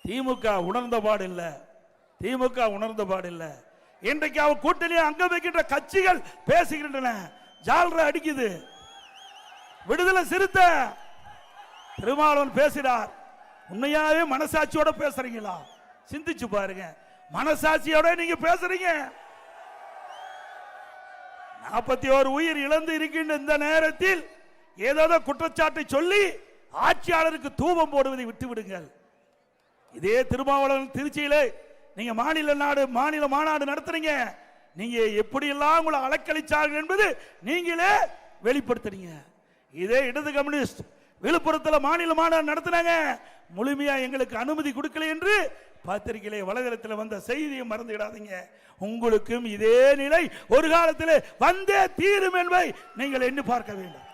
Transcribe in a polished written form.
திமுக உணர்ந்த பாடு இல்ல, திமுக உணர்ந்த பாடு இல்ல. இன்றைக்கு அவர் கூட்டணி அங்க வைக்கின்ற கட்சிகள் பேசுகின்றன, ஜால்ரா அடிக்குது. விடுதலை சிறுத்தை திருமாவளவன் பேசுகிறார். உண்மையாவே மனசாட்சியோட பேசுறீங்களா? சிந்திச்சு பாருங்க. மனசாட்சியோட நீங்க பேசுறீங்க. 41 உயிர் இழந்து இருக்கின்ற இந்த நேரத்தில் ஏதோ குற்றச்சாட்டை சொல்லி ஆட்சியாளருக்கு தூபம் போடுவதை விட்டு விடுங்கள். இதே திருமாவளவன் திருச்சியிலே நீங்க மாநில மாநாடு நடத்துறீங்க. நீங்க எப்படி எல்லாம் உங்களை அலக்களிச்சார்கள் என்பது நீங்களே வெளிப்படுத்துறீங்க. இதே இடது கம்யூனிஸ்ட் விழுப்புரத்தில் மாநில மாநாடு நடத்தினாங்க. முழுமையா எங்களுக்கு அனுமதி கொடுக்கல என்று பத்திரிகையிலே வலைதளத்தில் வந்த செய்தியை மறந்துவிடாதீங்க. உங்களுக்கும் இதே நிலை ஒரு காலத்தில் வந்தே தீரும் என்பதை நீங்கள் எண்ணி பார்க்க வேண்டும்.